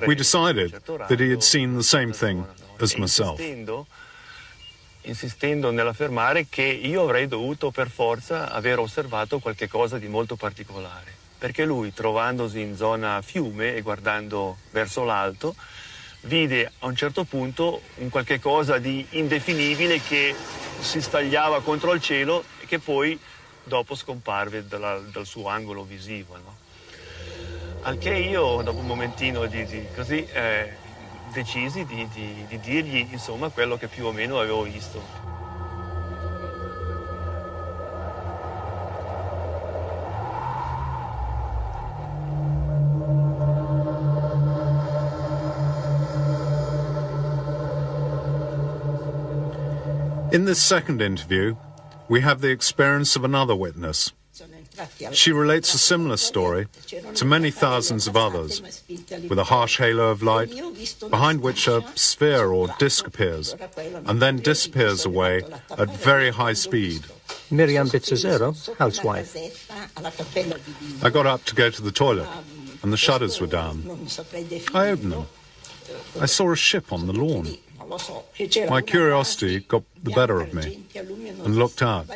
We decided that he had seen the same thing as myself. Insistendo nell'affermare che io avrei dovuto per forza aver osservato qualche cosa di molto particolare, perché lui, trovandosi in zona fiume e guardando verso l'alto, vide a un certo punto un qualche cosa di indefinibile che si stagliava contro il cielo e che poi dopo scomparve dal suo angolo visivo, no? Al che io, dopo un momentino così, decisi di dirgli, insomma, quello che più o meno avevo visto. In this second interview, we have the experience of another witness. She relates a similar story to many thousands of others, with a harsh halo of light, behind which a sphere or disk appears, and then disappears away at very high speed. Miriam Bizzazero, housewife. I got up to go to the toilet, and the shutters were down. I opened them. I saw a ship on the lawn. My curiosity got the better of me, and looked out.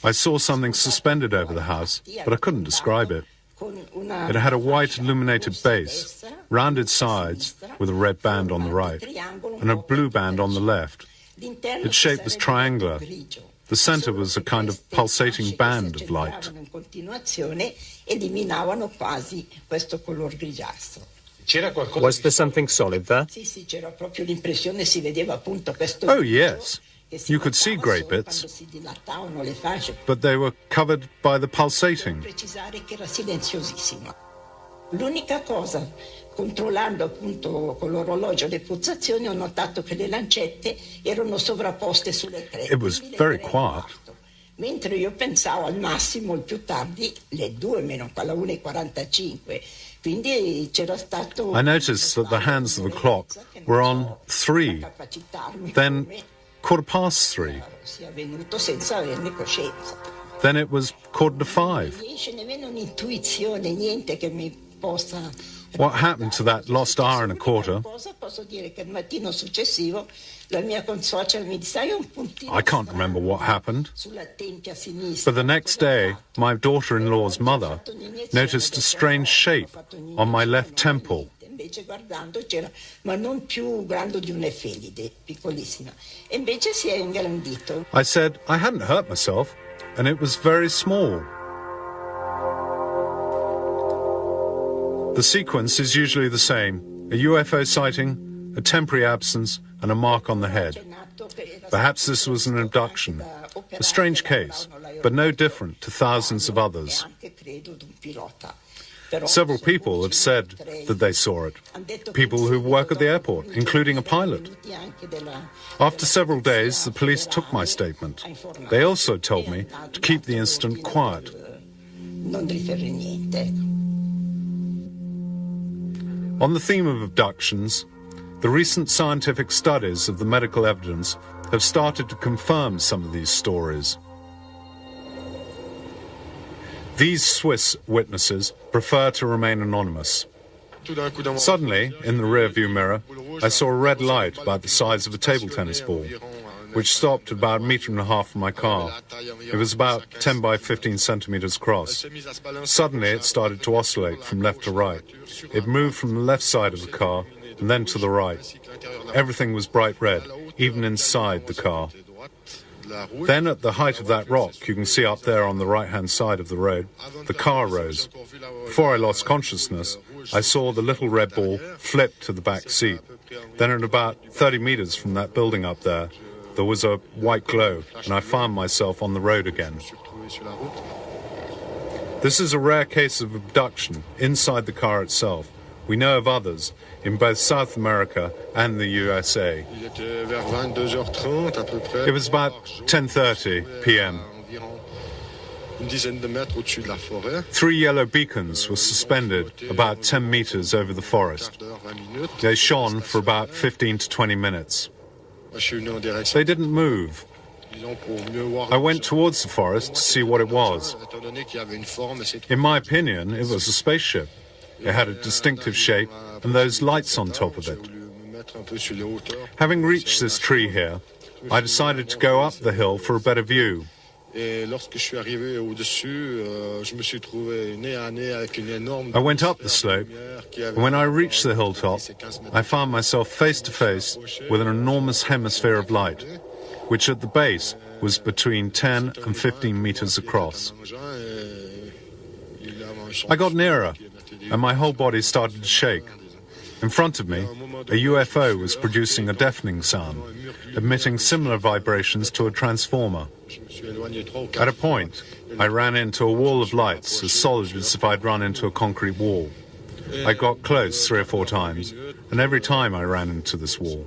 I saw something suspended over the house, but I couldn't describe it. It had a white illuminated base, rounded sides with a red band on the right, and a blue band on the left. Its shape was triangular. The center was a kind of pulsating band of light. Was there something solid there? Oh, yes. You could see great bits, but they were covered by the pulsating. L'unica cosa, controllando appunto con l'orologio le pulsazioni, ho notato che le lancette erano sovrapposte sulle tre. It was very quiet. Mentre io pensavo al massimo, il più tardi, le 2 meno alla 1:45. Quindi c'era stato. I noticed that the hands of the clock were on 3, then 3:15. Then it was 4:45. What happened to that lost hour and a quarter? I can't remember what happened. But the next day, my daughter-in-law's mother noticed a strange shape on my left temple. I said I hadn't hurt myself, and it was very small. The sequence is usually the same: a UFO sighting, a temporary absence, and a mark on the head. Perhaps this was an abduction, a strange case, but no different to thousands of others. Several people have said that they saw it, people who work at the airport, including a pilot. After several days, the police took my statement. They also told me to keep the incident quiet. On the theme of abductions, the recent scientific studies of the medical evidence have started to confirm some of these stories. These Swiss witnesses prefer to remain anonymous. Suddenly, in the rear-view mirror, I saw a red light about the size of a table tennis ball. which stopped about 1.5 meters from my car. It was about 10 by 15 centimeters across. Suddenly it started to oscillate from left to right. It moved from the left side of the car and then to the right. Everything was bright red, even inside the car. Then at the height of that rock, you can see up there on the right-hand side of the road, the car rose. Before I lost consciousness, I saw the little red ball flip to the back seat. Then at about 30 meters from that building up there, there was a white glow, and I found myself on the road again. This is a rare case of abduction inside the car itself. We know of others in both South America and the USA. It was about 10:30 p.m. 3 yellow beacons were suspended about 10 meters over the forest. They shone for about 15 to 20 minutes. They didn't move. I went towards the forest to see what it was. In my opinion, it was a spaceship. It had a distinctive shape and those lights on top of it. Having reached this tree here, I decided to go up the hill for a better view. I went up the slope, and when I reached the hilltop, I found myself face to face with an enormous hemisphere of light, which at the base was between 10 and 15 meters across. I got nearer, and my whole body started to shake. In front of me, a UFO was producing a deafening sound, emitting similar vibrations to a transformer. At a point, I ran into a wall of lights as solid as if I'd run into a concrete wall. I got close 3 or 4 times, and every time I ran into this wall.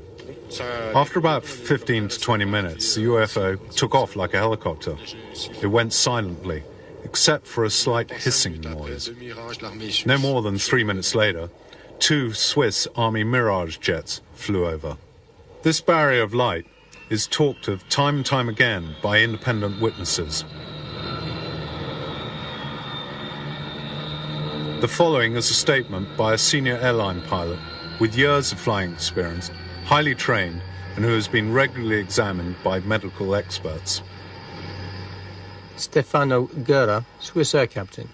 After about 15 to 20 minutes, the UFO took off like a helicopter. It went silently, except for a slight hissing noise. No more than 3 minutes later, 2 Swiss Army Mirage jets flew over. This barrier of light is talked of time and time again by independent witnesses. The following is a statement by a senior airline pilot with years of flying experience, highly trained, and who has been regularly examined by medical experts. Stefano Guerra, Swiss Air Captain.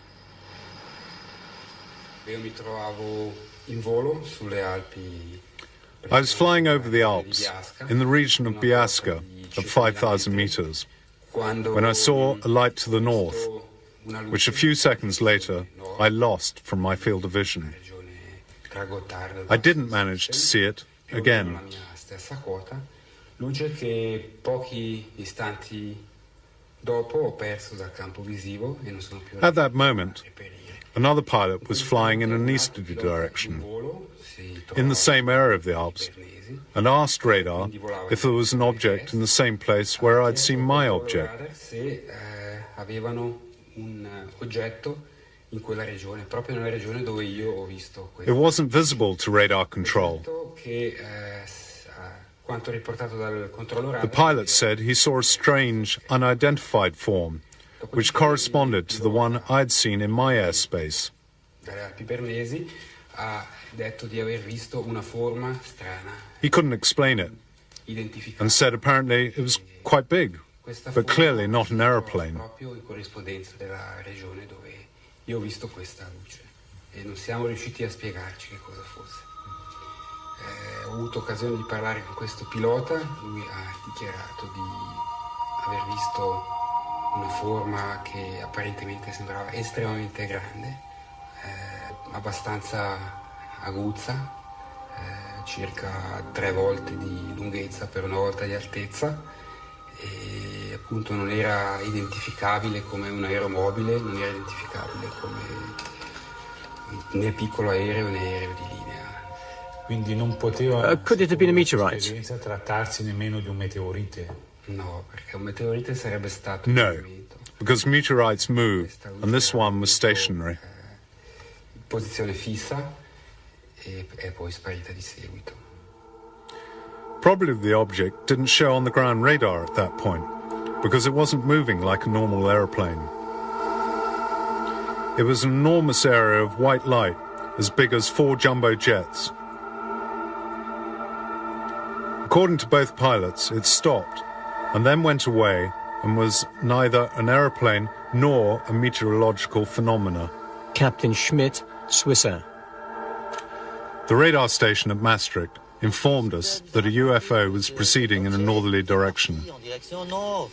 I was flying over the Alps, in the region of Biasca, at 5,000 meters, when I saw a light to the north, which a few seconds later I lost from my field of vision. I didn't manage to see it again. At that moment, another pilot was flying in an easterly direction, in the same area of the Alps, and asked radar if there was an object in the same place where I'd seen my object. It wasn't visible to radar control. The pilot said he saw a strange, unidentified form, which corresponded to the one I'd seen in my airspace. He couldn't explain it, and said apparently it was quite big, but clearly not an aeroplane. Ho avuto occasione di parlare con questo pilota, lui ha dichiarato di aver visto una forma che apparentemente sembrava estremamente grande, abbastanza aguzza, circa 3 volte di lunghezza per 1 volta di altezza, e appunto non era identificabile come un aeromobile, non era identificabile come né piccolo aereo né aereo di linea. Quindi non poteva Could it have been a meteorite? trattarsi nemmeno di un meteorite. No, perché un meteorite sarebbe stato No, un movimento. because meteorites move, and this one was stationary. Posizione fissa e è poi sparita di seguito. Probably the object didn't show on the ground radar at that point, because it wasn't moving like a normal aeroplane. It was an enormous area of white light, as big as 4 jumbo jets. According to both pilots, it stopped and then went away and was neither an aeroplane nor a meteorological phenomena. Captain Schmidt, Swissair. The radar station at Maastricht informed us that a UFO was proceeding in a northerly direction.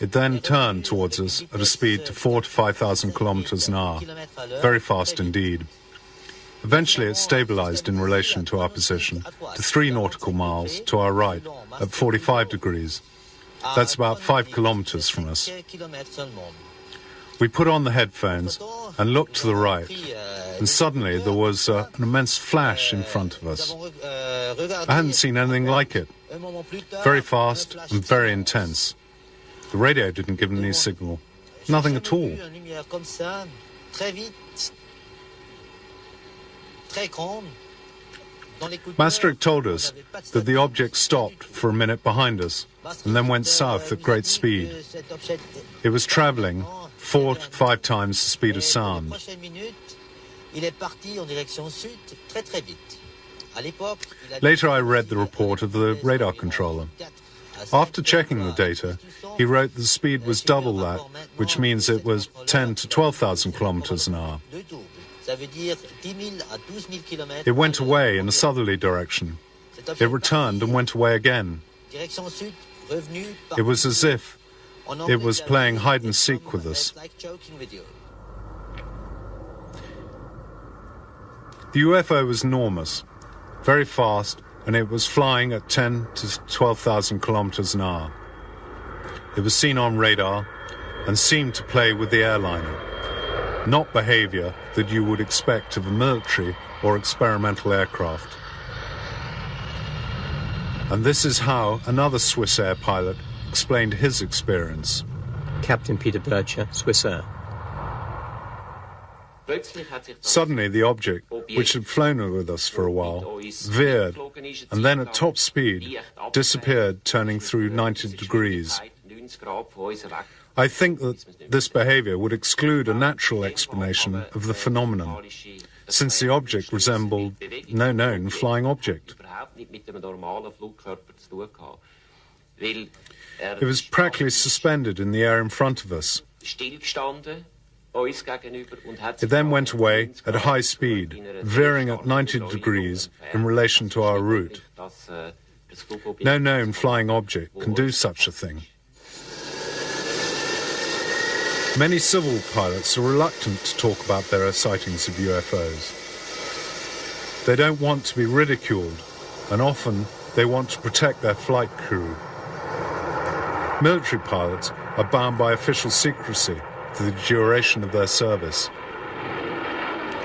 It then turned towards us at a speed to 4,000 to 5,000 kilometers an hour, very fast indeed. Eventually it stabilized in relation to our position to 3 nautical miles to our right at 45 degrees. That's about 5 kilometers from us. We put on the headphones and looked to the right, and suddenly there was an immense flash in front of us. I hadn't seen anything like it. Very fast and very intense. The radio didn't give any signal. Nothing at all. Maastricht told us that the object stopped for a minute behind us and then went south at great speed. It was traveling 4 to 5 times the speed of sound. Later I read the report of the radar controller. After checking the data, he wrote the speed was double that, which means it was 10 to 12,000 kilometers an hour. It went away in a southerly direction. It returned and went away again. It was as if it was playing hide and seek with us. The UFO was enormous, very fast, and it was flying at 10 to 12,000 kilometers an hour. It was seen on radar and seemed to play with the airliner, not behavior that you would expect of a military or experimental aircraft. And this is how another Swissair pilot explained his experience. Captain Peter Bircher, Swissair. Suddenly the object, which had flown with us for a while, veered and then at top speed disappeared, turning through 90 degrees. I think that this behavior would exclude a natural explanation of the phenomenon, since the object resembled no known flying object. It was practically suspended in the air in front of us. It then went away at a high speed, veering at 90 degrees in relation to our route. No known flying object can do such a thing. Many civil pilots are reluctant to talk about their sightings of UFOs. They don't want to be ridiculed, and often they want to protect their flight crew. Military pilots are bound by official secrecy for the duration of their service.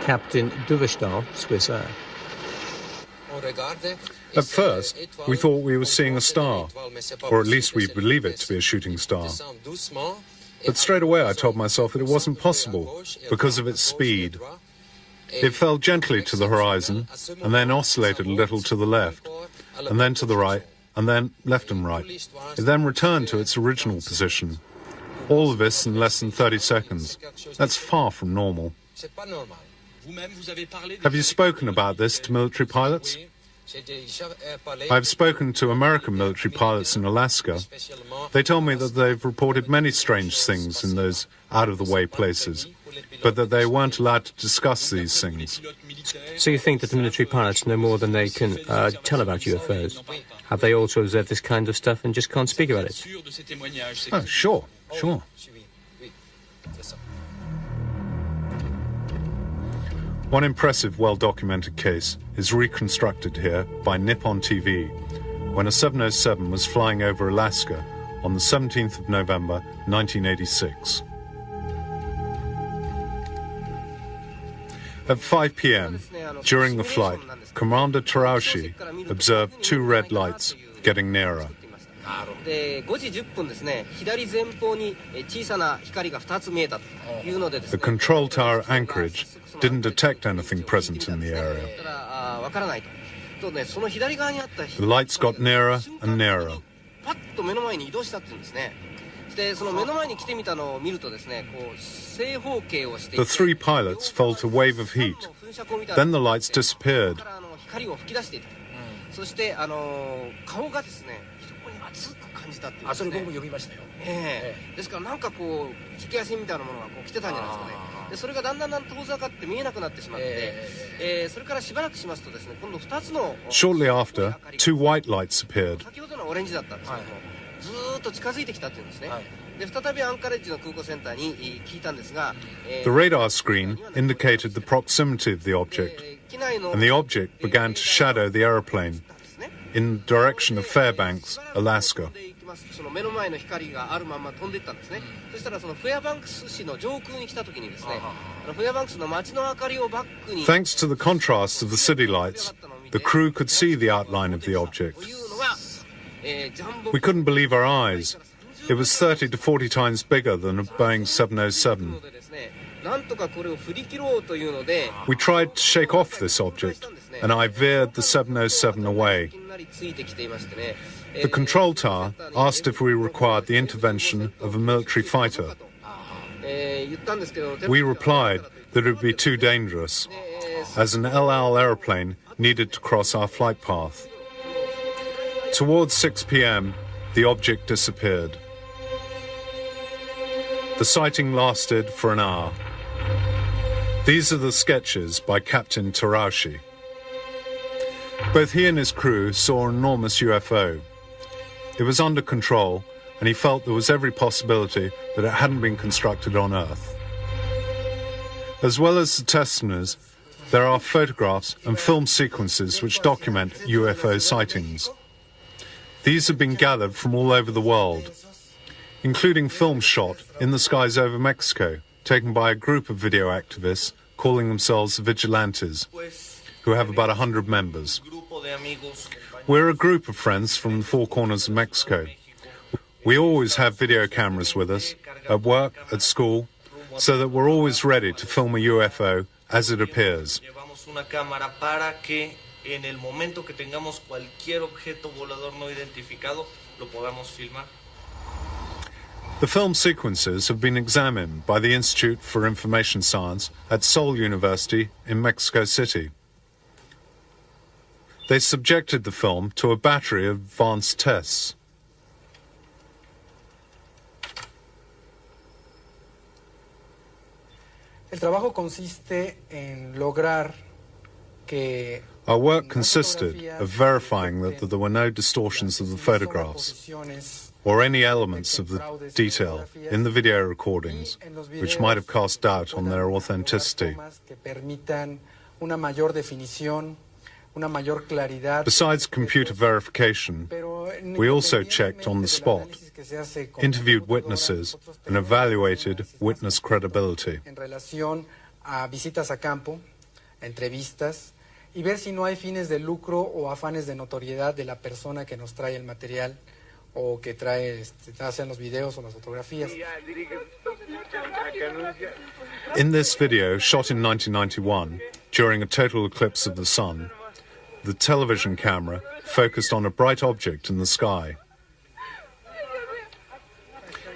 Captain Duverstal, Swissair. At first, we thought we were seeing a star, or at least we believe it to be a shooting star. But straight away I told myself that it wasn't possible because of its speed. It fell gently to the horizon and then oscillated a little to the left, and then to the right, and then left and right. It then returned to its original position. All of this in less than 30 seconds. That's far from normal. Have you spoken about this to military pilots? I've spoken to American military pilots in Alaska. They tell me that they've reported many strange things in those out-of-the-way places, but that they weren't allowed to discuss these things. So you think that the military pilots know more than they can tell about UFOs? Have they also observed this kind of stuff and just can't speak about it? Oh, sure. One impressive, well-documented case is reconstructed here by Nippon TV, when a 707 was flying over Alaska on the 17th of November, 1986. At 5 p.m., during the flight, Commander Terauchi observed 2 red lights getting nearer. The control tower anchorage didn't detect anything present in the area. The lights got nearer and nearer. The 3 pilots felt a wave of heat. Then the lights 感じたっていうですね。僕も読みましたよ。ですからなんかこう引き足みたいなものがこう来てたんじゃないですかね。でそれがだんだん遠ざかって見えなくなってしまって、それからしばらくしますとですね、今度2つの Shortly after, two white lights appeared. 先ほどのオレンジだったんですけども、ずーっと近づいてきたっていうんですね。で再びアンカレッジの空港センターに聞いたんですが、The radar screen indicated the proximity of the object, and the object began to shadow the aeroplane in the direction of Fairbanks, Alaska. その目の前の光があるまま飛んでいったんですね。そしたらそのフェアバンクス市の上空に来た時にですね、フェアバンクスの街の明かりをバックに Thanks to the contrast of the city lights, the crew could see the outline of the object. We couldn't believe our eyes. It was 30 to 40 times bigger than a Boeing 707. We tried to shake off this object, and I veered the 707 away. The control tower asked if we required the intervention of a military fighter. We replied that it would be too dangerous, as an El Al aeroplane needed to cross our flight path. Towards 6 p.m., the object disappeared. The sighting lasted for an hour. These are the sketches by Captain Taraushi. Both he and his crew saw an enormous UFO. It was under control, and he felt there was every possibility that it hadn't been constructed on Earth. As well as the testimonies, there are photographs and film sequences which document UFO sightings. These have been gathered from all over the world, including films shot in the skies over Mexico, taken by a group of video activists calling themselves Vigilantes, who have about 100 members. We're a group of friends from the four corners of Mexico. We always have video cameras with us, at work, at school, so that we're always ready to film a UFO as it appears. En el momento que tengamos cualquier objeto volador no identificado, lo podamos filmar. The film sequences have been examined by the Institute for Information Science at Seoul University in Mexico City. They subjected the film to a battery of advanced tests. El trabajo consiste en lograr que Our work consisted of verifying that there were no distortions of the photographs or any elements of the detail in the video recordings which might have cast doubt on their authenticity. Besides computer verification, we also checked on the spot, interviewed witnesses, and evaluated witness credibility. Y ver si no hay fines de lucro o afanes de notoriedad de la persona que nos trae el material o que trae, hacen los videos o las fotografías. In this video, shot in 1991, during a total eclipse of the sun, the television camera focused on a bright object in the sky.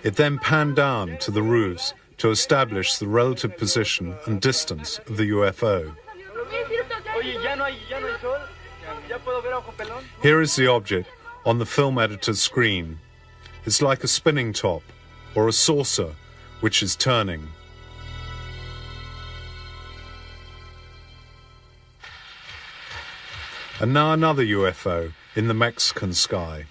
It then panned down to the roofs to establish the relative position and distance of the UFO. Here is the object on the film editor's screen. It's like a spinning top or a saucer which is turning. And now another UFO in the Mexican sky.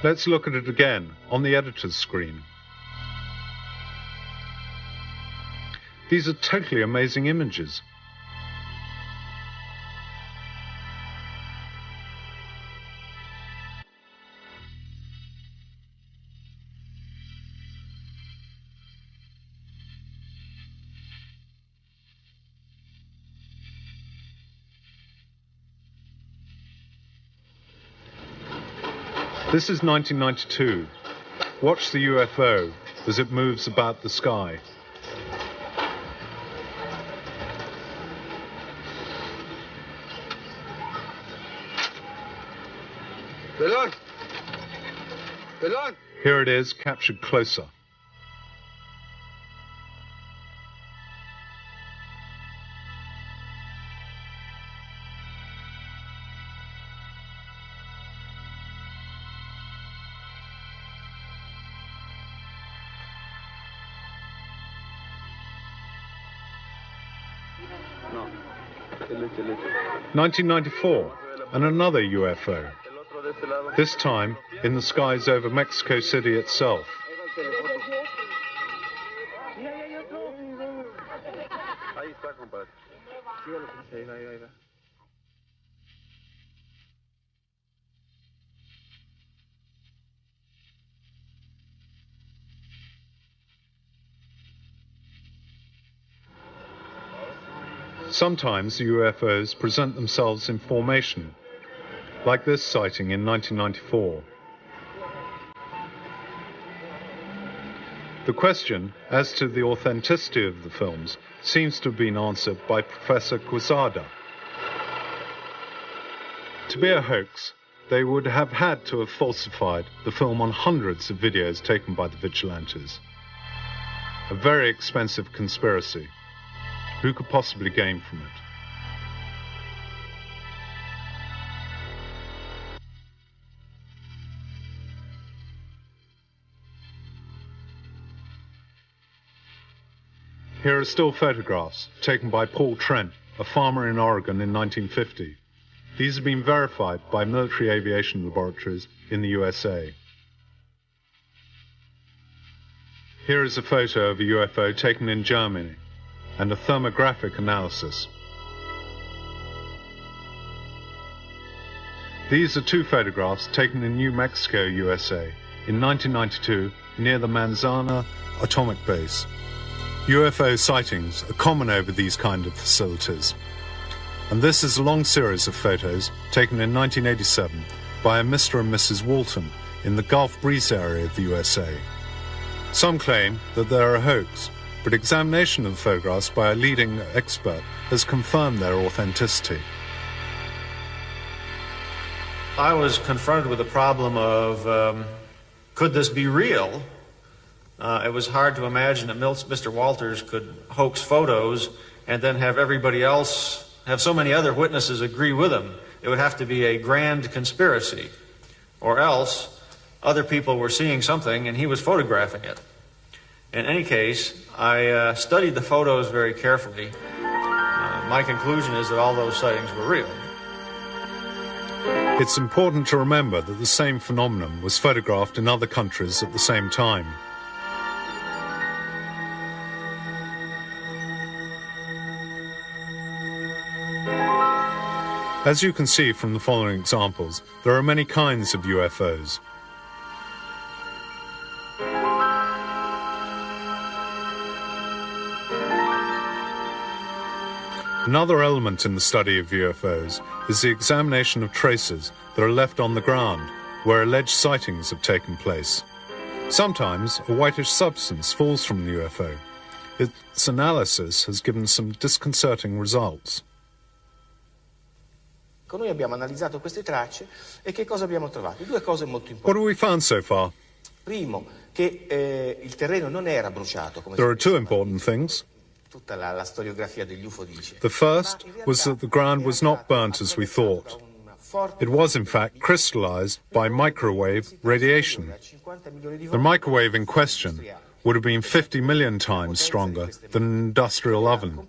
Let's look at it again on the editor's screen. These are totally amazing images. This is 1992. Watch the UFO as it moves about the sky. Here it is, captured closer. No. 1994, and another UFO. This time in the skies over Mexico City itself. Sometimes the UFOs present themselves in formation, like this sighting in 1994. The question as to the authenticity of the films seems to have been answered by Professor Quezada. To be a hoax, they would have had to have falsified the film on hundreds of videos taken by the vigilantes. A very expensive conspiracy. Who could possibly gain from it? Here are still photographs taken by Paul Trent, a farmer in Oregon in 1950. These have been verified by military aviation laboratories in the USA. Here is a photo of a UFO taken in Germany and a thermographic analysis. These are two photographs taken in New Mexico, USA in 1992 near the Manzana atomic base. UFO sightings are common over these kind of facilities. And this is a long series of photos taken in 1987 by a Mr. and Mrs. Walton in the Gulf Breeze area of the USA. Some claim that they're a hoax, but examination of the photographs by a leading expert has confirmed their authenticity. I was confronted with the problem of, could this be real? It was hard to imagine that Mr. Walters could hoax photos and then have everybody else, have so many other witnesses agree with him. It would have to be a grand conspiracy, or else other people were seeing something and he was photographing it. In any case, I studied the photos very carefully. My conclusion is that all those sightings were real. It's important to remember that the same phenomenon was photographed in other countries at the same time. As you can see from the following examples, there are many kinds of UFOs. Another element in the study of UFOs is the examination of traces that are left on the ground where alleged sightings have taken place. Sometimes a whitish substance falls from the UFO. Its analysis has given some disconcerting results. Noi abbiamo analizzato queste tracce e che cosa abbiamo trovato? Due cose molto importanti. What have we found so far? Primo, che il terreno non era bruciato, come There are two important things. Tutta la storiografia degli UFO dice. The first was that the ground was not burnt as we thought. It was, in fact, crystallized by microwave radiation. The microwave in question would have been 50 million times stronger than an industrial oven.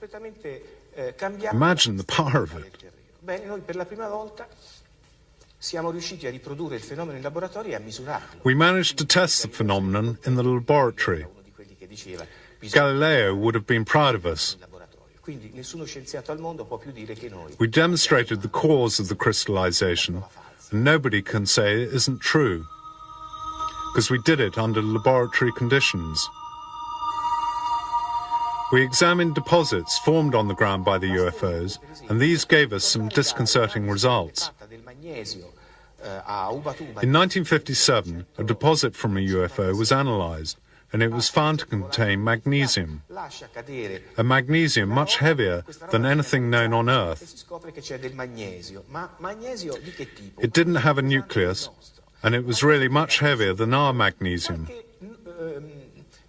Imagine the power of it. Bene, noi per la prima volta siamo riusciti a riprodurre il fenomeno in laboratorio e a misurarlo. We managed to test the phenomenon in the laboratory. Galileo would have been proud of us. Quindi nessuno scienziato al mondo può più dire che noi. We demonstrated the cause of the crystallization, and nobody can say it isn't true, because we did it under laboratory conditions. We examined deposits formed on the ground by the UFOs, and these gave us some disconcerting results. In 1957, a deposit from a UFO was analyzed, and it was found to contain magnesium, a magnesium much heavier than anything known on Earth. It didn't have a nucleus, and it was really much heavier than our magnesium.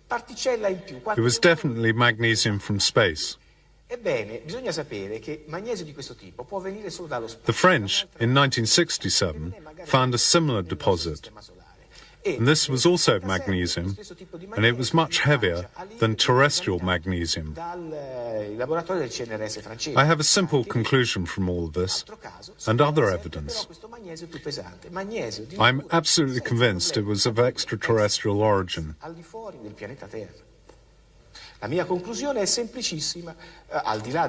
It was definitely magnesium from space. The French, in 1967, found a similar deposit. And this was also magnesium, and it was much heavier than terrestrial magnesium. I have a simple conclusion from all of this, and other evidence. I'm absolutely convinced it was of extraterrestrial origin.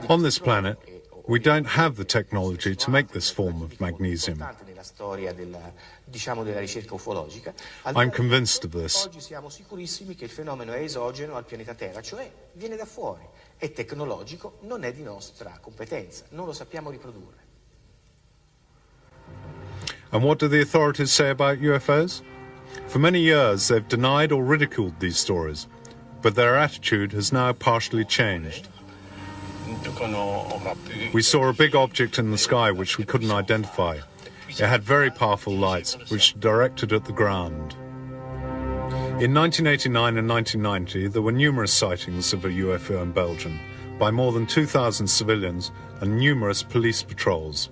On this planet, we don't have the technology to make this form of magnesium. I'm convinced of this. And what do the authorities say about UFOs? For many years, they've denied or ridiculed these stories, but their attitude has now partially changed. We saw a big object in the sky which we couldn't identify. It had very powerful lights which directed at the ground. In 1989 and 1990, there were numerous sightings of a UFO in Belgium by more than 2,000 civilians and numerous police patrols.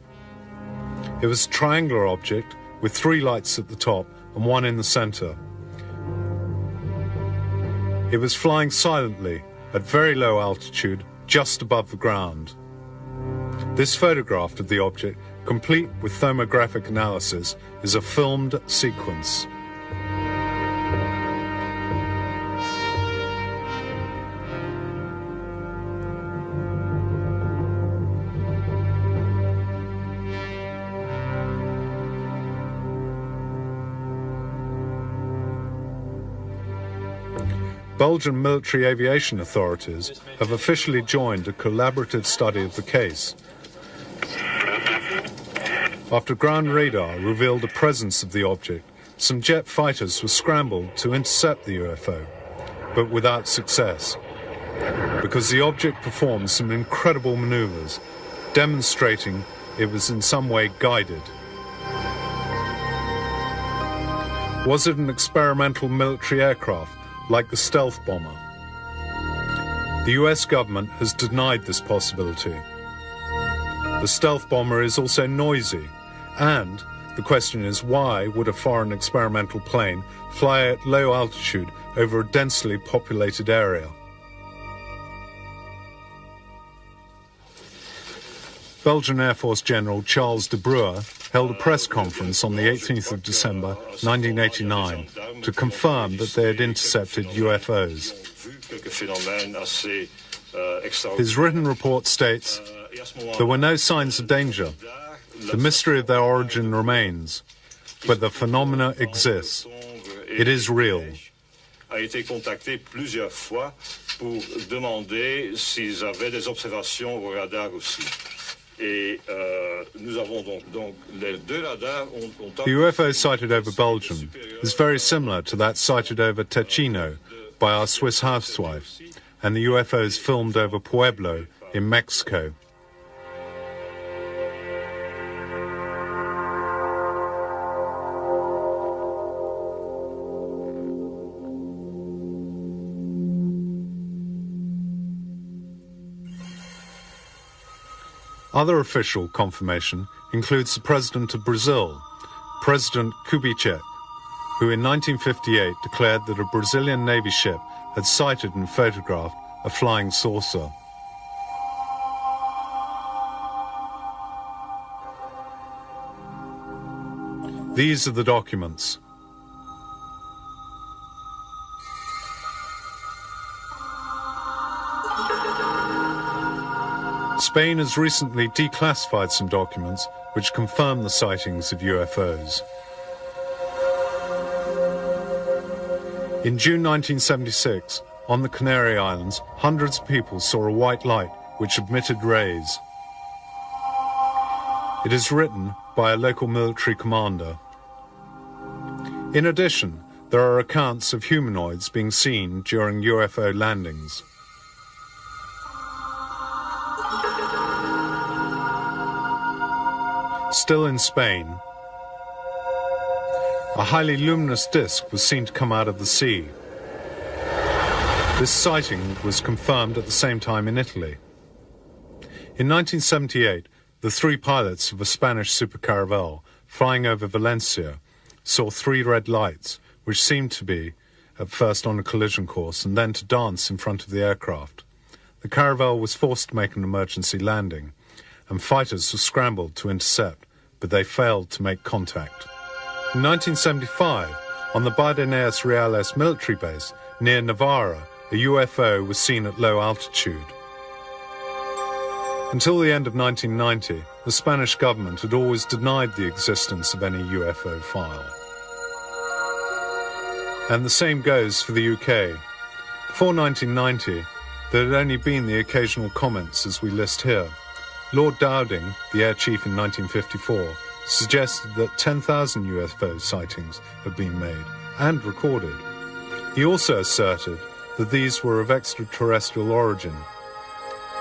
It was a triangular object with 3 lights at the top and 1 in the center. It was flying silently at very low altitude, just above the ground. This photograph of the object, complete with thermographic analysis, is a filmed sequence. Belgian military aviation authorities have officially joined a collaborative study of the case. After ground radar revealed the presence of the object, some jet fighters were scrambled to intercept the UFO, but without success, because the object performed some incredible maneuvers, demonstrating it was in some way guided. Was it an experimental military aircraft, like the stealth bomber? The US government has denied this possibility. The stealth bomber is also noisy, and the question is, why would a foreign experimental plane fly at low altitude over a densely populated area? Belgian Air Force General Charles de Bruer held a press conference on the 18th of December 1989 to confirm that they had intercepted UFOs. His written report states, "There were no signs of danger. The mystery of their origin remains, but the phenomena exists. It is real." A été contacté plusieurs fois pour demander s'ils avaient des observations au radar aussi. Et nous avons donc les 2 radars ont The UFO sighted over Belgium is very similar to that sighted over Ticino by our Swiss housewife, and the UFOs filmed over Pueblo in Mexico. Other official confirmation includes the President of Brazil, President Kubitschek, who in 1958 declared that a Brazilian Navy ship had sighted and photographed a flying saucer. These are the documents. Spain has recently declassified some documents which confirm the sightings of UFOs. In June 1976, on the Canary Islands, hundreds of people saw a white light which emitted rays. It is written by a local military commander. In addition, there are accounts of humanoids being seen during UFO landings. Still in Spain, a highly luminous disk was seen to come out of the sea. This sighting was confirmed at the same time in Italy. In 1978, the 3 pilots of a Spanish supercaravel flying over Valencia saw 3 red lights, which seemed to be at first on a collision course and then to dance in front of the aircraft. The caravel was forced to make an emergency landing, and fighters were scrambled to intercept, but they failed to make contact. In 1975, on the Bardeneas Reales military base near Navarra, a UFO was seen at low altitude. Until the end of 1990, the Spanish government had always denied the existence of any UFO file. And the same goes for the UK. Before 1990, there had only been the occasional comments as we list here. Lord Dowding, the Air Chief in 1954, suggested that 10,000 UFO sightings had been made and recorded. He also asserted that these were of extraterrestrial origin.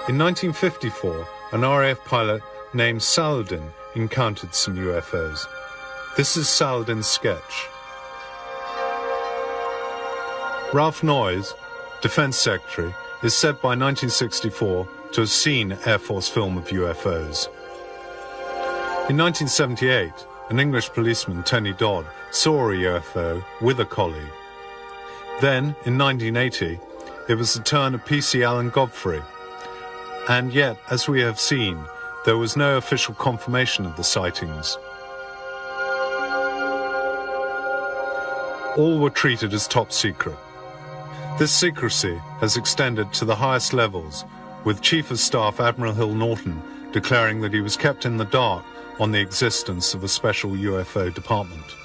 In 1954, an RAF pilot named Saladin encountered some UFOs. This is Saladin's sketch. Ralph Noyes, Defense Secretary, is said by 1964 to have seen Air Force film of UFOs. In 1978, an English policeman, Tony Dodd, saw a UFO with a colleague. Then, in 1980, it was the turn of PC Alan Godfrey. And yet, as we have seen, there was no official confirmation of the sightings. All were treated as top secret. This secrecy has extended to the highest levels, with Chief of Staff Admiral Hill Norton declaring that he was kept in the dark on the existence of a special UFO department.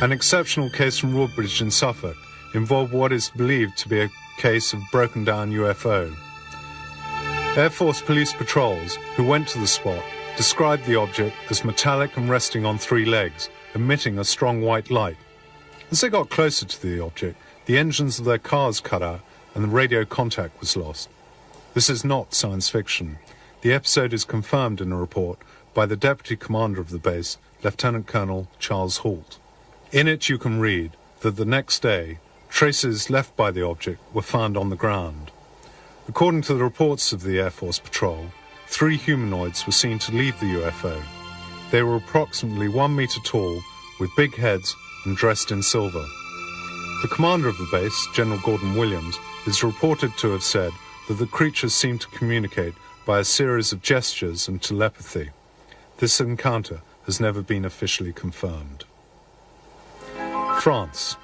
An exceptional case from Woodbridge in Suffolk involved what is believed to be a case of broken-down UFO. Air Force police patrols who went to the spot described the object as metallic and resting on 3 legs, emitting a strong white light. As they got closer to the object, the engines of their cars cut out and the radio contact was lost. This is not science fiction. The episode is confirmed in a report by the Deputy Commander of the base, Lieutenant Colonel Charles Hoult. In it you can read that the next day, traces left by the object were found on the ground. According to the reports of the Air Force Patrol, 3 humanoids were seen to leave the UFO. They were approximately 1 meter tall, with big heads and dressed in silver. The commander of the base, General Gordon Williams, is reported to have said that the creatures seemed to communicate by a series of gestures and telepathy. This encounter has never been officially confirmed. France.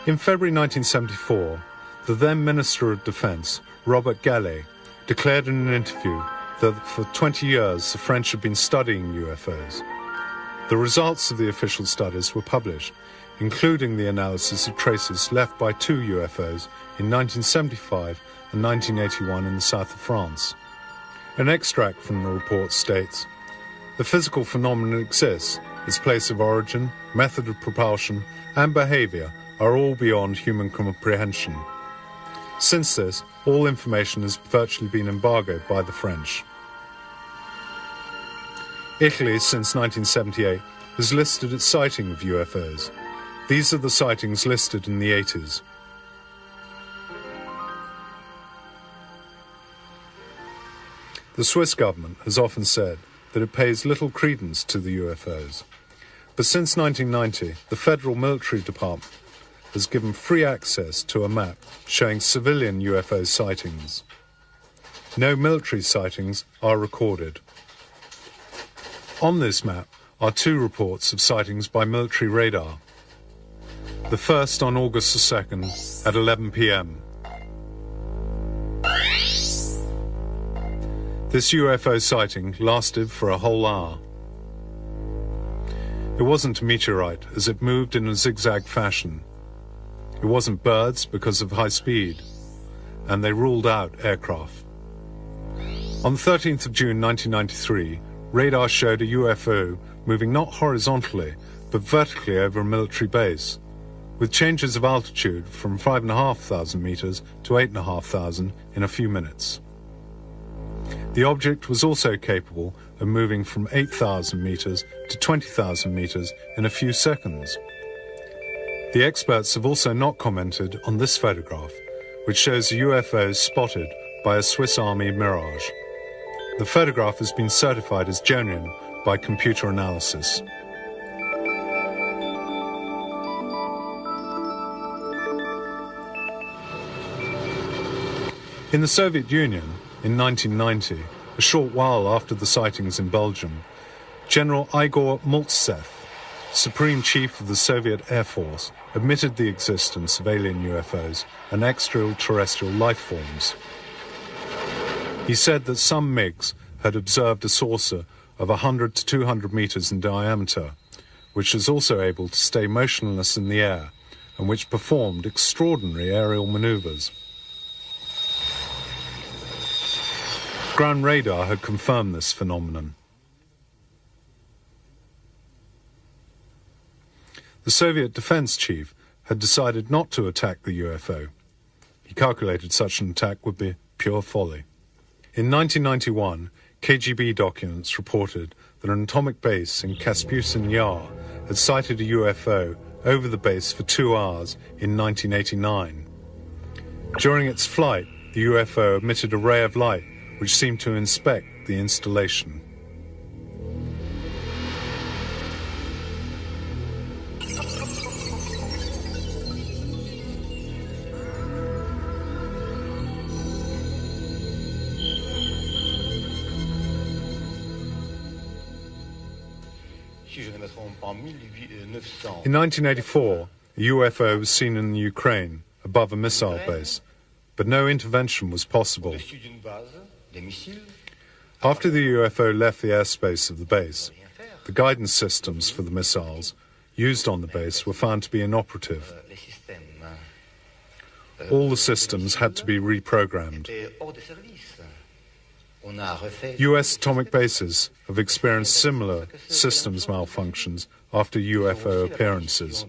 In February 1974, the then Minister of Defense, Robert Gallet, declared in an interview that for 20 years the French had been studying UFOs. The results of the official studies were published, including the analysis of traces left by 2 UFOs in 1975 and 1981 in the south of France. An extract from the report states, "The physical phenomenon exists. Its place of origin, method of propulsion, and behavior are all beyond human comprehension. Since this, all information has virtually been embargoed by the French." Italy, since 1978, has listed its sighting of UFOs. These are the sightings listed in the 80s. The Swiss government has often said that it pays little credence to the UFOs. But since 1990, the Federal Military Department has given free access to a map showing civilian UFO sightings. No military sightings are recorded. On this map are 2 reports of sightings by military radar. The first on August the 2nd at 11 p.m. This UFO sighting lasted for a whole hour. It wasn't a meteorite, as it moved in a zigzag fashion. It wasn't birds because of high speed, and they ruled out aircraft. On the 13th of June 1993, radar showed a UFO moving not horizontally, but vertically over a military base, with changes of altitude from 5,500 meters to 8,500 in a few minutes. The object was also capable of moving from 8,000 meters to 20,000 meters in a few seconds. The experts have also not commented on this photograph, which shows a UFO spotted by a Swiss Army Mirage. The photograph has been certified as genuine by computer analysis. In the Soviet Union, in 1990, a short while after the sightings in Belgium, General Igor Maltsev, Supreme Chief of the Soviet Air Force, admitted the existence of alien UFOs and extraterrestrial life forms. He said that some MiGs had observed a saucer of 100 to 200 meters in diameter, which was also able to stay motionless in the air and which performed extraordinary aerial maneuvers. Ground radar had confirmed this phenomenon. The Soviet defense chief had decided not to attack the UFO. He calculated such an attack would be pure folly. In 1991, KGB documents reported that an atomic base in Kaspusin Yar had sighted a UFO over the base for 2 hours in 1989. During its flight, the UFO emitted a ray of light which seemed to inspect the installation. In 1984, a UFO was seen in the Ukraine above a missile base, but no intervention was possible. After the UFO left the airspace of the base, the guidance systems for the missiles used on the base were found to be inoperative. All the systems had to be reprogrammed. US atomic bases have experienced similar systems malfunctions after UFO appearances.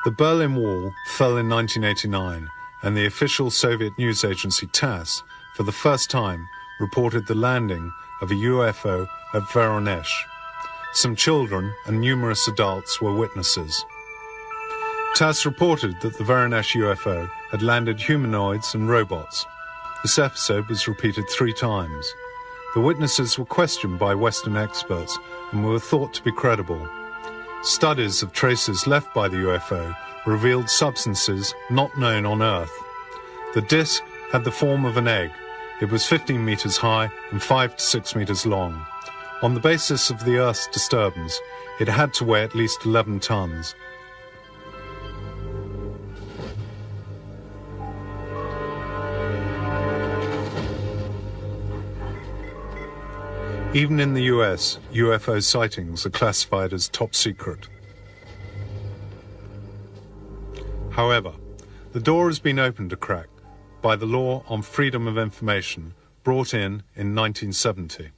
The Berlin Wall fell in 1989, and the official Soviet news agency TASS, for the first time, reported the landing of a UFO at Voronezh. Some children and numerous adults were witnesses. TASS reported that the Voronezh UFO had landed humanoids and robots. This episode was repeated 3 times. The witnesses were questioned by Western experts and were thought to be credible. Studies of traces left by the UFO revealed substances not known on Earth. The disk had the form of an egg. It was 15 meters high and 5 to 6 meters long. On the basis of the Earth's disturbance, it had to weigh at least 11 tons. Even in the US, UFO sightings are classified as top secret. However, the door has been opened a crack by the law on freedom of information brought in 1970.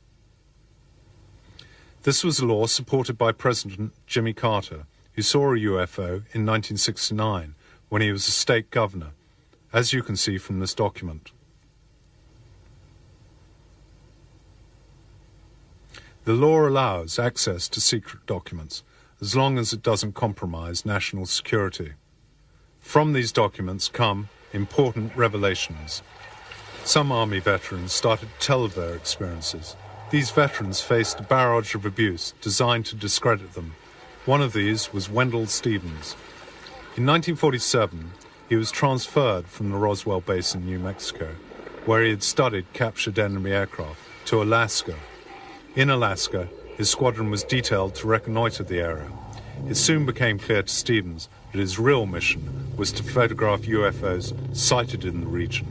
This was a law supported by President Jimmy Carter, who saw a UFO in 1969 when he was a state governor, as you can see from this document. The law allows access to secret documents as long as it doesn't compromise national security. From these documents come important revelations. Some Army veterans started to tell of their experiences. These veterans faced a barrage of abuse designed to discredit them. One of these was Wendell Stevens. In 1947, he was transferred from the Roswell base in New Mexico, where he had studied captured enemy aircraft, to Alaska. In Alaska, his squadron was detailed to reconnoiter the area. It soon became clear to Stevens that his real mission was to photograph UFOs sighted in the region.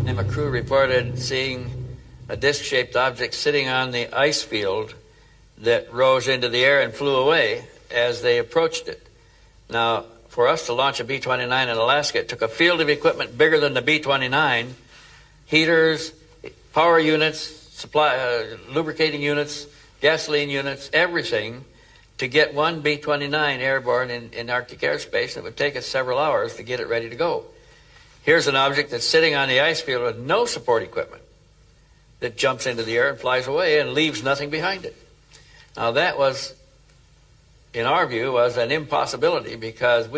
And a crew reported seeing a disc-shaped object sitting on the ice field that rose into the air and flew away as they approached it. Now, for us to launch a B-29 in Alaska, it took a field of equipment bigger than the B-29, heaters, power units, supply, lubricating units, gasoline units, everything, to get one B-29 airborne in Arctic airspace. It would take us several hours to get it ready to go. Here's an object that's sitting on the ice field with no support equipment that jumps into the air and flies away and leaves nothing behind it. Now that was, in our view, was an impossibility because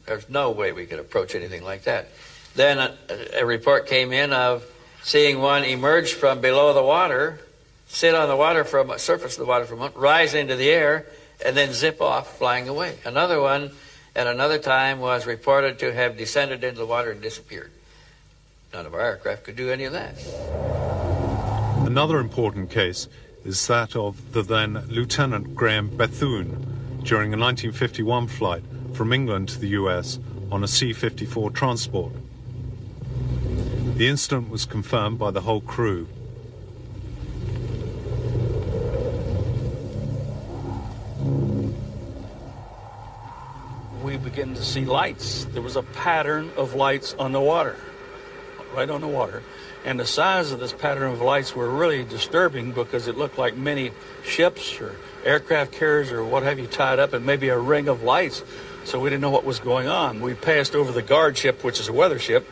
there's no way we could approach anything like that. Then a report came in of seeing one emerge from below the water, sit on the water surface of the water for a moment, rise into the air, and then zip off, flying away. Another one at another time was reported to have descended into the water and disappeared. None of our aircraft could do any of that. Another important case is that of the then Lieutenant Graham Bethune during a 1951 flight from England to the US on a C-54 transport. The incident was confirmed by the whole crew. We began to see lights. There was a pattern of lights on the water, right on the water. And the size of this pattern of lights were really disturbing because it looked like many ships or aircraft carriers or what have you tied up in maybe a ring of lights. So we didn't know what was going on. We passed over the guard ship, which is a weather ship,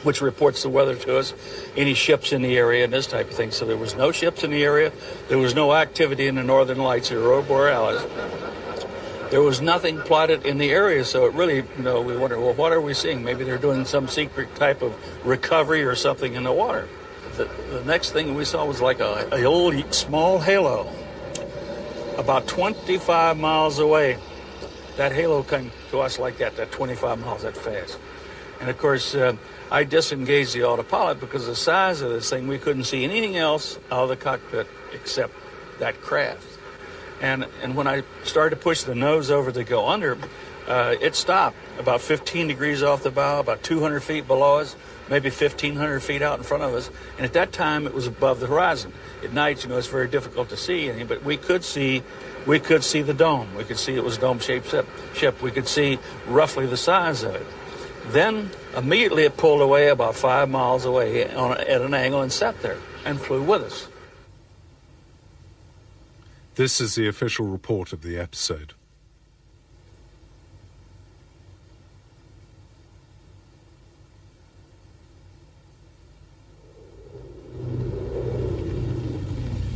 which reports the weather to us, any ships in the area and this type of thing. So there was no ships in the area. There was no activity in the northern lights or aurora borealis. There was nothing plotted in the area, so it really, we wondered, well, what are we seeing? Maybe they're doing some secret type of recovery or something in the water. The next thing we saw was like a old small halo about 25 miles away. That halo came to us like that 25 miles, that fast. And, of course, I disengaged the autopilot because of the size of this thing, we couldn't see anything else out of the cockpit except that craft. And when I started to push the nose over to go under, it stopped about 15 degrees off the bow, about 200 feet below us, maybe 1,500 feet out in front of us. And at that time, it was above the horizon. At night, it's very difficult to see anything, but we could see the dome. We could see it was a dome-shaped ship. We could see roughly the size of it. Then, immediately, it pulled away about 5 miles away at an angle and sat there and flew with us. This is the official report of the episode.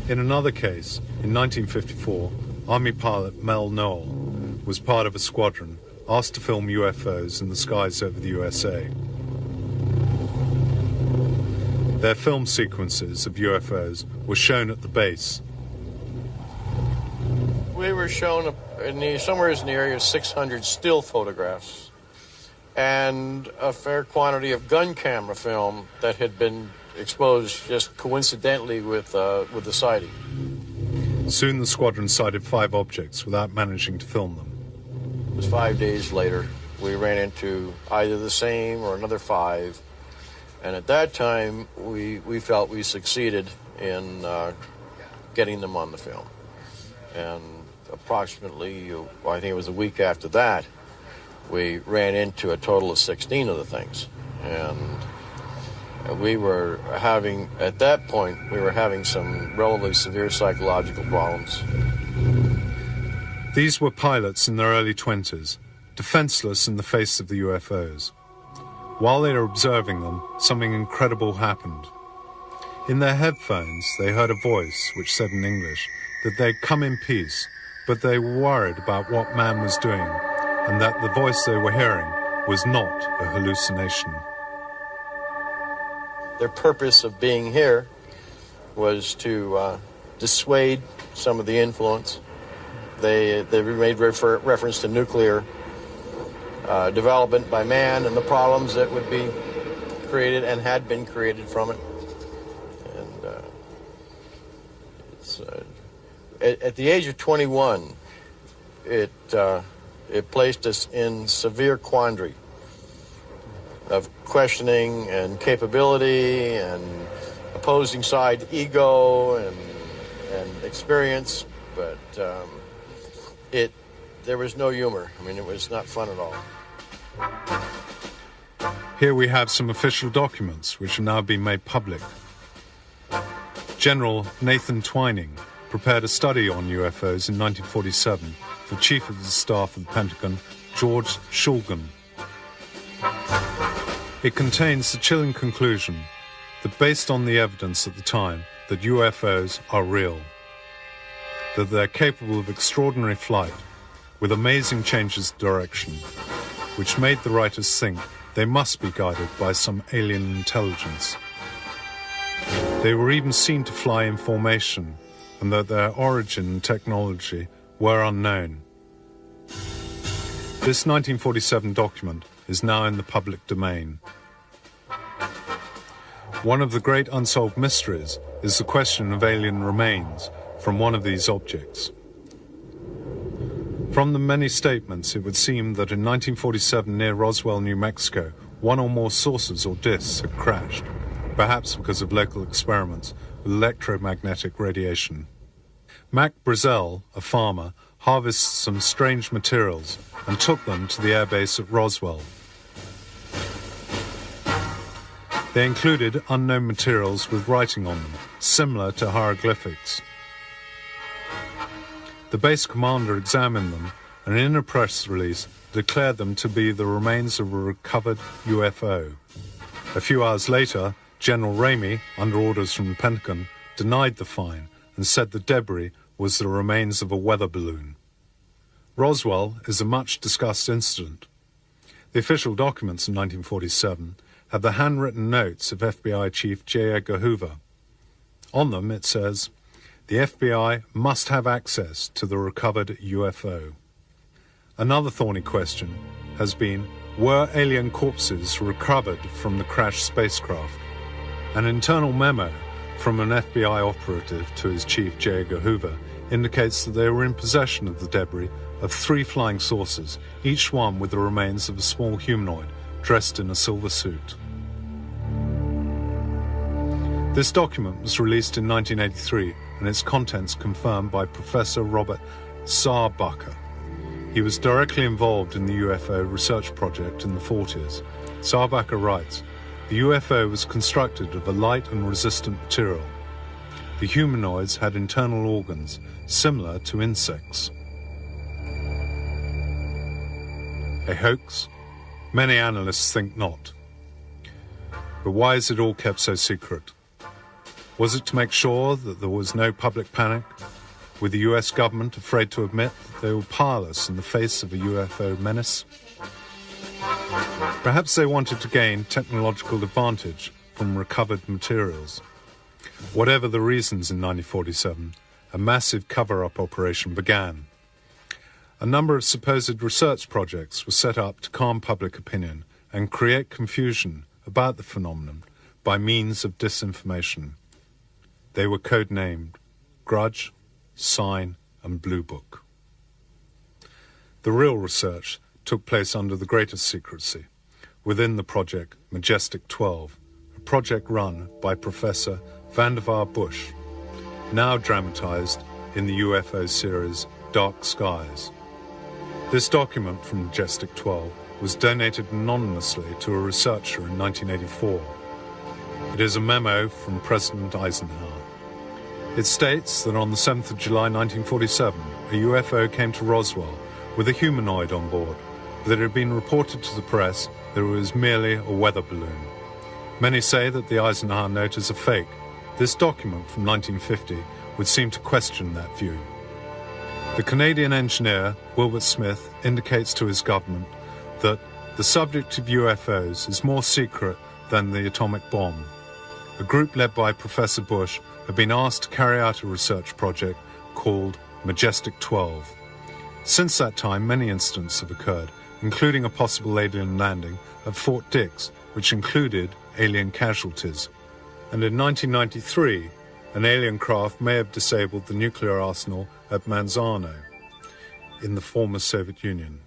In another case, in 1954, Army pilot Mel Noel was part of a squadron asked to film UFOs in the skies over the USA. Their film sequences of UFOs were shown at the base. We were shown somewhere in the area 600 still photographs and a fair quantity of gun camera film that had been exposed just coincidentally with the sighting. Soon the squadron sighted 5 objects without managing to film them. It was 5 days later. We ran into either the same or another 5. And at that time, we felt we succeeded in getting them on the film. And approximately, I think it was a week after that, we ran into a total of 16 of the things. And we were having, at that point, some relatively severe psychological problems. These were pilots in their early 20s, defenseless in the face of the UFOs. While they were observing them, something incredible happened. In their headphones, they heard a voice which said in English that they'd come in peace, but they were worried about what man was doing, and that the voice they were hearing was not a hallucination. Their purpose of being here was to dissuade some of the influence. They made reference to nuclear development by man and the problems that would be created and had been created from it. And at the age of 21, it placed us in severe quandary of questioning and capability and opposing side ego and experience, but there was no humor. I mean, it was not fun at all. Here we have some official documents which are now being made public. General Nathan Twining prepared a study on UFOs in 1947 for Chief of the Staff of the Pentagon, George Shulgin. It contains the chilling conclusion that based on the evidence at the time that UFOs are real, that they're capable of extraordinary flight with amazing changes of direction, which made the writers think they must be guided by some alien intelligence. They were even seen to fly in formation, and that their origin and technology were unknown. This 1947 document is now in the public domain. One of the great unsolved mysteries is the question of alien remains from one of these objects. From the many statements, it would seem that in 1947 near Roswell, New Mexico, one or more saucers or discs had crashed, perhaps because of local experiments with electromagnetic radiation. Mac Brazel, a farmer, harvests some strange materials and took them to the airbase at Roswell. They included unknown materials with writing on them, similar to hieroglyphics. The base commander examined them and in a press release declared them to be the remains of a recovered UFO. A few hours later, General Ramey, under orders from the Pentagon, denied the find and said the debris was the remains of a weather balloon. Roswell is a much-discussed incident. The official documents in 1947 have the handwritten notes of FBI Chief J. Edgar Hoover. On them it says, "The FBI must have access to the recovered UFO." Another thorny question has been, were alien corpses recovered from the crashed spacecraft? An internal memo from an FBI operative to his chief, J. Edgar Hoover, indicates that they were in possession of the debris of 3 flying saucers, each one with the remains of a small humanoid dressed in a silver suit. This document was released in 1983 and its contents confirmed by Professor Robert Sarbacher. He was directly involved in the UFO research project in the 40s. Sarbacher writes, "The UFO was constructed of a light and resistant material. The humanoids had internal organs similar to insects." A hoax? Many analysts think not. But why is it all kept so secret? Was it to make sure that there was no public panic, with the US government afraid to admit that they were powerless in the face of a UFO menace? Perhaps they wanted to gain technological advantage from recovered materials. Whatever the reasons in 1947, a massive cover-up operation began. A number of supposed research projects were set up to calm public opinion and create confusion about the phenomenon by means of disinformation. They were codenamed Grudge, Sign, and Blue Book. The real research took place under the greatest secrecy, within the project Majestic 12, a project run by Professor Vannevar Bush, now dramatized in the UFO series Dark Skies. This document from Majestic 12 was donated anonymously to a researcher in 1984. It is a memo from President Eisenhower. It states that on the 7th of July 1947, a UFO came to Roswell with a humanoid on board, but that it had been reported to the press that it was merely a weather balloon. Many say that the Eisenhower note is a fake. This document from 1950 would seem to question that view. The Canadian engineer, Wilbert Smith, indicates to his government that the subject of UFOs is more secret than the atomic bomb. A group led by Professor Bush had been asked to carry out a research project called Majestic 12. Since that time, many incidents have occurred, including a possible alien landing at Fort Dix, which included alien casualties. And in 1993, an alien craft may have disabled the nuclear arsenal at Manzano in the former Soviet Union.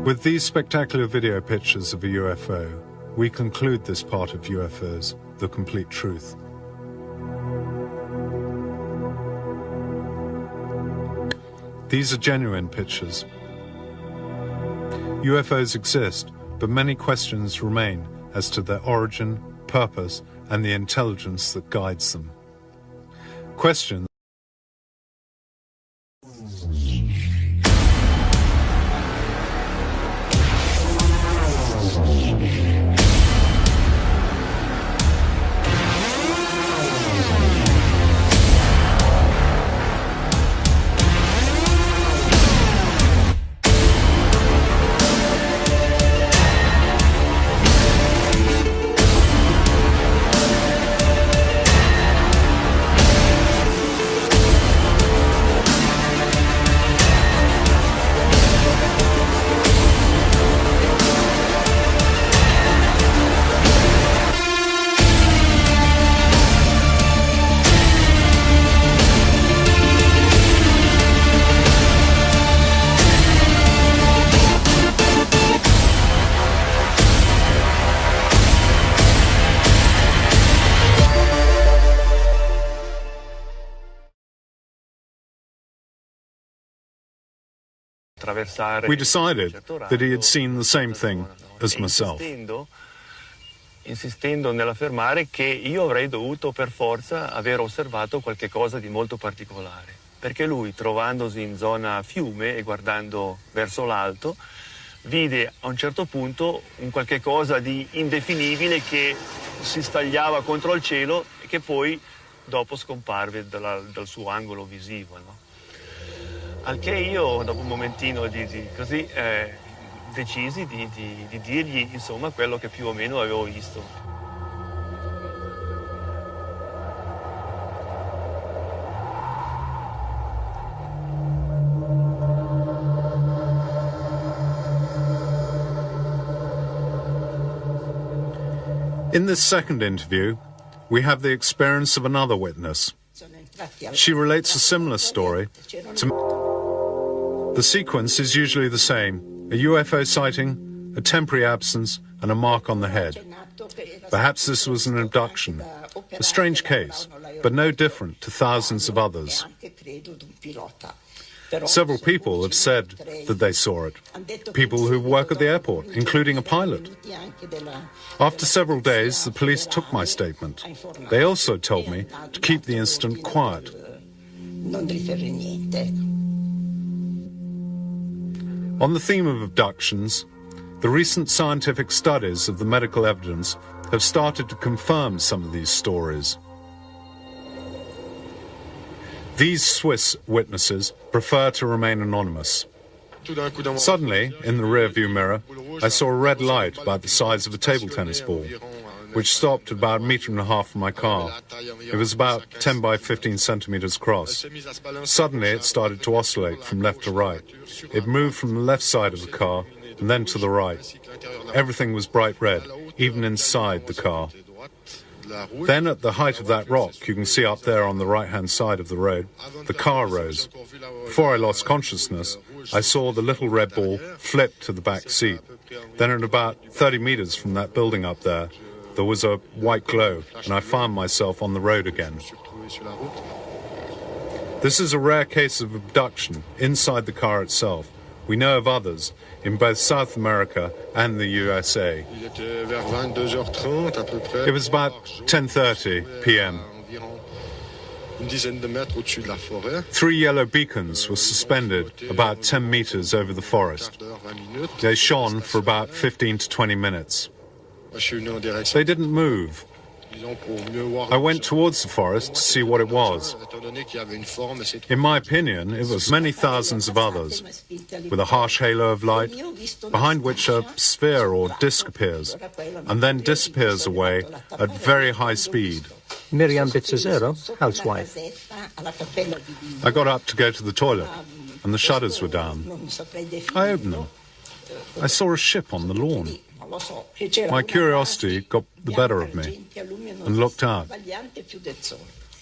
With these spectacular video pictures of a UFO, we conclude this part of UFOs, The Complete Truth. These are genuine pictures. UFOs exist, but many questions remain as to their origin, purpose, and the intelligence that guides them. Questions we decided that he had seen the same thing as myself. Insistendo nell'affermare che io avrei dovuto per forza aver osservato qualche cosa di molto particolare, perché lui, trovandosi in zona fiume e guardando verso l'alto, vide a un certo punto un qualche cosa di indefinibile che si stagliava contro il cielo e che poi dopo scomparve dal suo angolo visivo, no? Al che io, dopo un momentino decisi di dirgli, insomma, quello che più o meno avevo visto. In this second interview, we have the experience of another witness. She relates a similar story to... The sequence is usually the same: a UFO sighting, a temporary absence, and a mark on the head. Perhaps this was an abduction, a strange case, but no different to thousands of others. Several people have said that they saw it, people who work at the airport, including a pilot. After several days, the police took my statement. They also told me to keep the incident quiet. On the theme of abductions, the recent scientific studies of the medical evidence have started to confirm some of these stories. These Swiss witnesses prefer to remain anonymous. Suddenly, in the rear-view mirror, I saw a red light about the size of a table tennis ball, which stopped at about 1.5 meters from my car. It was about 10 by 15 centimeters across. Suddenly it started to oscillate from left to right. It moved from the left side of the car and then to the right. Everything was bright red, even inside the car. Then at the height of that rock, you can see up there on the right-hand side of the road, the car rose. Before I lost consciousness, I saw the little red ball flip to the back seat. Then at about 30 meters from that building up there, there was a white glow, and I found myself on the road again. This is a rare case of abduction inside the car itself. We know of others in both South America and the USA. It was about 10:30 p.m. 3 yellow beacons were suspended about 10 meters over the forest. They shone for about 15 to 20 minutes. They didn't move. I went towards the forest to see what it was. In my opinion, it was many thousands of others, with a harsh halo of light, behind which a sphere or disk appears, and then disappears away at very high speed. Miriam Bizzazero, housewife. I got up to go to the toilet, and the shutters were down. I opened them. I saw a ship on the lawn. My curiosity got the better of me and looked out.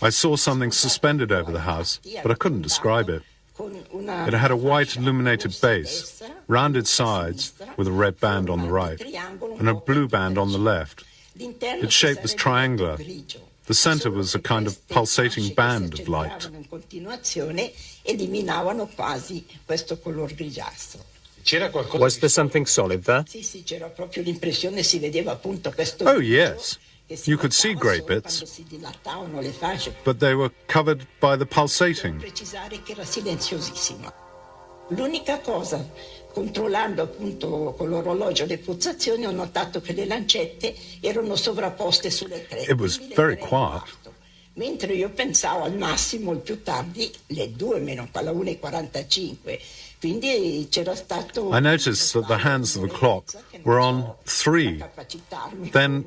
I saw something suspended over the house, but I couldn't describe it. It had a white illuminated base, rounded sides with a red band on the right, and a blue band on the left. Its shape was triangular. The center was a kind of pulsating band of light. eliminavano quasi questo color grigiastro. Was there something solid there? Sì, c'era proprio l'impressione, si vedeva appunto questo. Oh, yes. You could see grey bits, but they were covered by the pulsating. Precisare che era silenziosissimo. L'unica cosa, controllando appunto con l'orologio le pulsazioni, ho notato che le lancette erano sovrapposte sulle 3. It was very quiet. Mentre io pensavo al massimo, il più tardi, le 2 meno alla 1:45. Quindi c'era stato. I noticed that the hands of the clock were on 3, then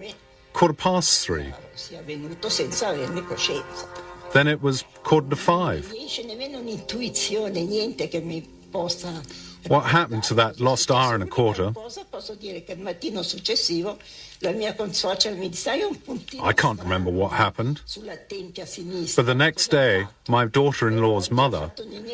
3:15. Sia venuto senza averne coscienza. Then it was 4:45. Non riesce nemmeno un'intuizione, niente che mi possa. What happened to that lost hour and a quarter? Posso dire che il mattino successivo la mia consuocera mi disse: hai un puntino I can't remember what happened. sulla tempia sinistra. But the next day, my daughter-in-law's mother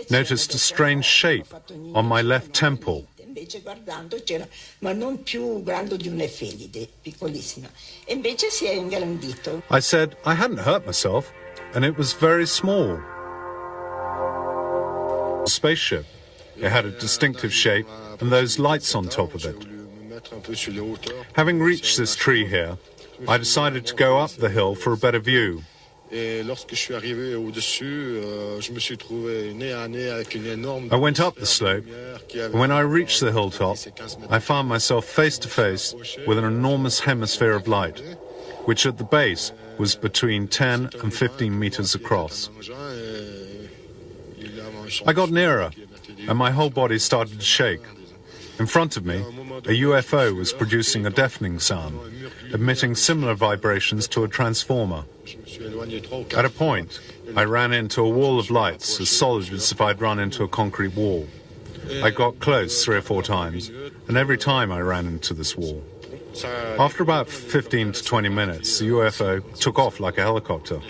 noticed a strange shape on my left temple. Invece guardando c'era, ma non più grande di un'efemide, piccolissima. E invece si è ingrandito. I said I hadn't hurt myself, and it was very small. A spaceship. It had a distinctive shape and those lights on top of it. Having reached this tree here, I decided to go up the hill for a better view. I went up the slope, and when I reached the hilltop, I found myself face to face with an enormous hemisphere of light, which at the base was between 10 and 15 meters across. I got nearer, and my whole body started to shake. In front of me, a UFO was producing a deafening sound, emitting similar vibrations to a transformer. At a point, I ran into a wall of lights as solid as if I'd run into a concrete wall. I got close 3 or 4 times, and every time I ran into this wall. After about 15 to 20 minutes, the UFO took off like a helicopter.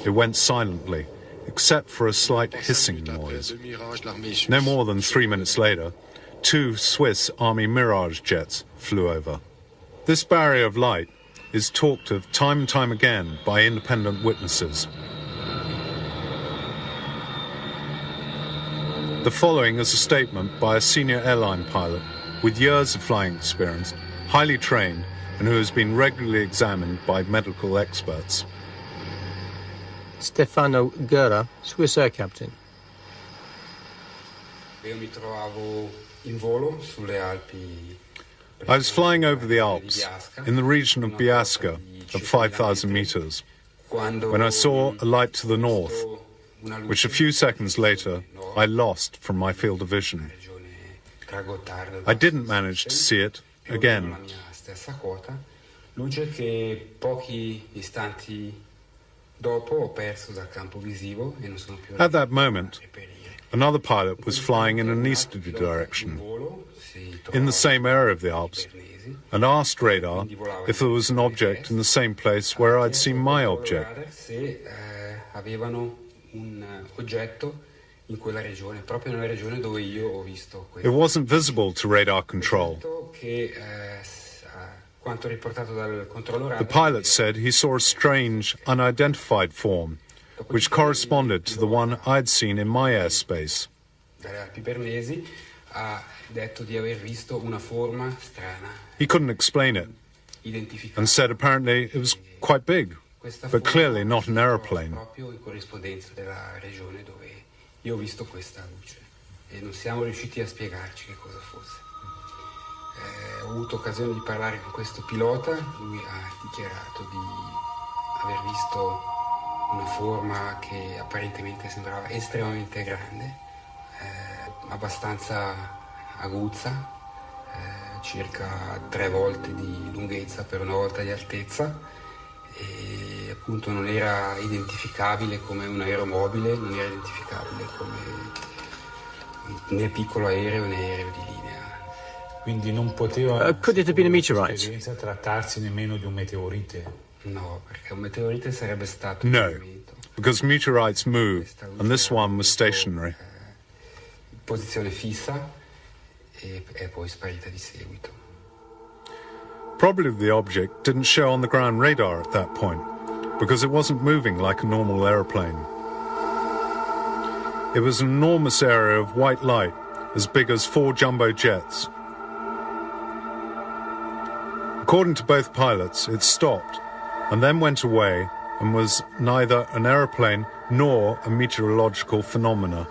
It went silently, except for a slight hissing noise. No more than 3 minutes later, 2 Swiss Army Mirage jets flew over. This barrier of light is talked of time and time again by independent witnesses. The following is a statement by a senior airline pilot with years of flying experience, highly trained, and who has been regularly examined by medical experts. Stefano Guerra, Swiss Air Captain. Io mi trovavo in volo sulle Alpi. I was flying over the Alps, in the region of Biasca, at 5,000 meters, when I saw a light to the north, which a few seconds later I lost from my field of vision. I didn't manage to see it again. Luce che pochi istanti dopo ho perso dal campo visivo e non sono più. At that moment, another pilot was flying in an easterly direction, in the same area of the Alps, and asked radar if there was an object in the same place where I'd seen my object. Se avevano un oggetto in quella regione, proprio nella regione dove io ho visto questo. It wasn't visible to radar control. Che quanto riportato dal controllo radar. The pilot said he saw a strange, unidentified form, which corresponded to the one I'd seen in my airspace. Dalle Alpi Bernesi ha detto di aver visto una forma strana. He couldn't explain it, and said apparently it was quite big, but clearly not an aeroplane. Proprio in corrispondenza della regione dove io ho visto questa luce e non siamo riusciti a spiegarci che cosa fosse. Ho avuto occasione di parlare con questo pilota, lui ha dichiarato di aver visto una forma che apparentemente sembrava estremamente grande, abbastanza aguzza, circa 3 volte di lunghezza per 1 volta di altezza, e appunto non era identificabile come un aeromobile, non era identificabile come né piccolo aereo né aereo di linea. Quindi non poteva could it have been a meteorite? trattarsi nemmeno di un meteorite. No, perché un meteorite sarebbe stato No, because meteorites move, and this one was stationary. Posizione fissa e è poi sparita di seguito. Probably the object didn't show on the ground radar at that point, because it wasn't moving like a normal aeroplane. It was an enormous area of white light, as big as 4 jumbo jets. According to both pilots, it stopped and then went away and was neither an aeroplane nor a meteorological phenomena.